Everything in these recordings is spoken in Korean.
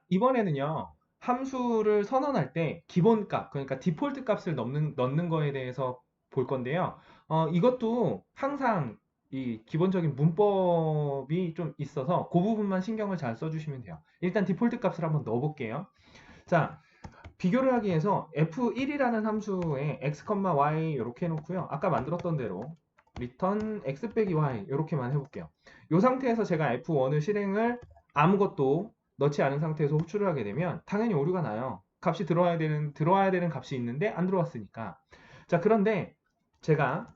이번에는요, 함수를 선언할 때 기본값, 그러니까 디폴트 값을 넣는 거에 대해서 볼 건데요. 이것도 항상 이 기본적인 문법이 좀 있어서 그 부분만 신경을 잘 써주시면 돼요. 일단 디폴트 값을 한번 넣어볼게요. 자, 비교를 하기 위해서 f1이라는 함수에 x, y 이렇게 해놓고요. 아까 만들었던 대로 return x 빼기 y 이렇게만 해볼게요. 이 상태에서 제가 f1을 실행을 아무것도 넣지 않은 상태에서 호출을 하게 되면 당연히 오류가 나요. 값이 들어와야 되는 값이 있는데 안 들어왔으니까. 자, 그런데 제가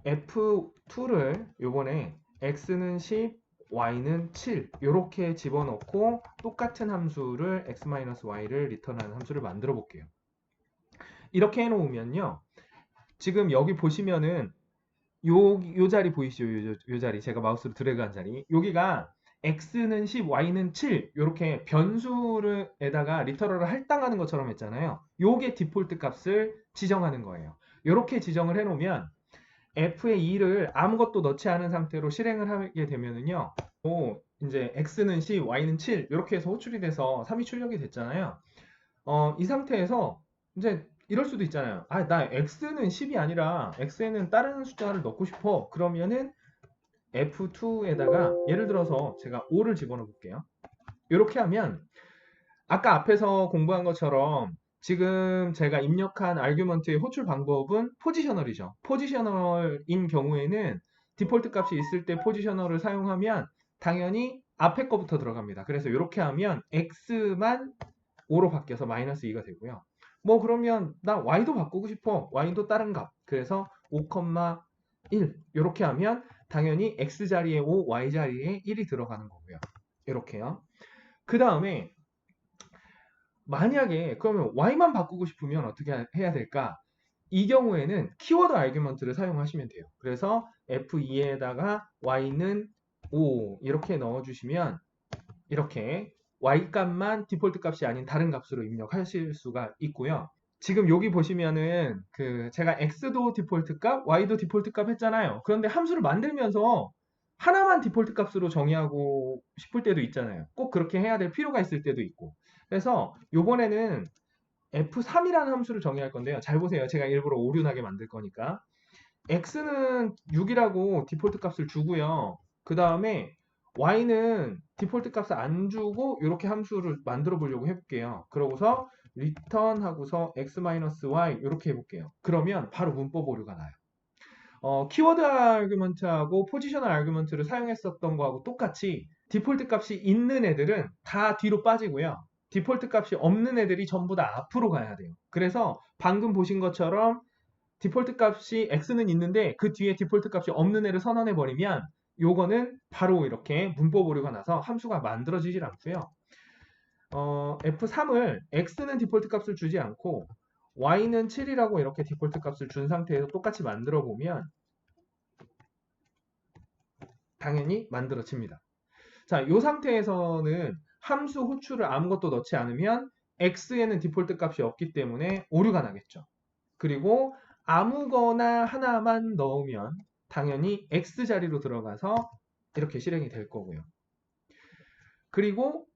f2를 요번에 x는 10, y는 7 이렇게 집어넣고 똑같은 함수를 x-y를 리턴하는 함수를 만들어 볼게요. 이렇게 해놓으면요. 지금 여기 보시면은 요 자리 보이시죠? 요 자리 제가 마우스로 드래그한 자리 여기가 x는 10, y는 7 이렇게 변수에다가 리터럴을 할당하는 것처럼 했잖아요. 요게 디폴트 값을 지정하는 거예요. 이렇게 지정을 해놓으면 f의 2를 아무것도 넣지 않은 상태로 실행을 하게 되면은요. 이제 x는 10, y는 7 이렇게 해서 호출이 돼서 3이 출력이 됐잖아요. 이 상태에서 이제 이럴 수도 있잖아요. 아, 나 x는 10이 아니라 x에는 다른 숫자를 넣고 싶어. 그러면은 f2에다가 예를 들어서 제가 5를 집어넣어 볼게요. 이렇게 하면 아까 앞에서 공부한 것처럼 지금 제가 입력한 아규먼트의 호출 방법은 포지셔널이죠. 포지셔널인 경우에는 디폴트 값이 있을 때 포지셔널을 사용하면 당연히 앞에 거부터 들어갑니다. 그래서 이렇게 하면 x만 5로 바뀌어서 마이너스 2가 되고요. 뭐 그러면 나 y도 바꾸고 싶어. y도 다른 값. 그래서 5,1 이렇게 하면 당연히 x 자리에 5, y 자리에 1이 들어가는 거고요. 이렇게요. 그 다음에 만약에 그러면 y만 바꾸고 싶으면 어떻게 해야 될까? 이 경우에는 키워드 아규먼트를 사용하시면 돼요. 그래서 f2에다가 y는 5 이렇게 넣어주시면 이렇게 y 값만 디폴트 값이 아닌 다른 값으로 입력하실 수가 있고요. 지금 여기 보시면은 그 제가 x도 디폴트 값, y도 디폴트 값 했잖아요. 그런데 함수를 만들면서 하나만 디폴트 값으로 정의하고 싶을 때도 있잖아요. 꼭 그렇게 해야 될 필요가 있을 때도 있고. 그래서 요번에는 f3이라는 함수를 정의할 건데요. 잘 보세요. 제가 일부러 오류나게 만들 거니까. x는 6이라고 디폴트 값을 주고요. 그 다음에 y는 디폴트 값을 안 주고 이렇게 함수를 만들어 보려고 해볼게요. 그러고서 return 하고서 x-y 이렇게 해볼게요. 그러면 바로 문법 오류가 나요. 키워드 아규먼트하고 포지셔널 아규먼트를 사용했었던 거하고 똑같이 디폴트 값이 있는 애들은 다 뒤로 빠지고요. 디폴트 값이 없는 애들이 전부 다 앞으로 가야 돼요. 그래서 방금 보신 것처럼 디폴트 값이 x는 있는데 그 뒤에 디폴트 값이 없는 애를 선언해 버리면 요거는 바로 이렇게 문법 오류가 나서 함수가 만들어지질 않고요. f3을 x는 디폴트 값을 주지 않고 y는 7이라고 이렇게 디폴트 값을 준 상태에서 똑같이 만들어 보면 당연히 만들어집니다. 자, 이 상태에서는 함수 호출을 아무것도 넣지 않으면 x에는 디폴트 값이 없기 때문에 오류가 나겠죠. 그리고 아무거나 하나만 넣으면 당연히 x 자리로 들어가서 이렇게 실행이 될 거고요. 그리고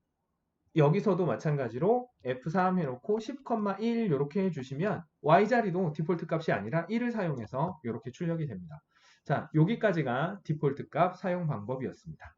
여기서도 마찬가지로 F3 해놓고 10,1 이렇게 해주시면 y 자리도 디폴트 값이 아니라 1을 사용해서 이렇게 출력이 됩니다. 자, 여기까지가 디폴트 값 사용 방법이었습니다.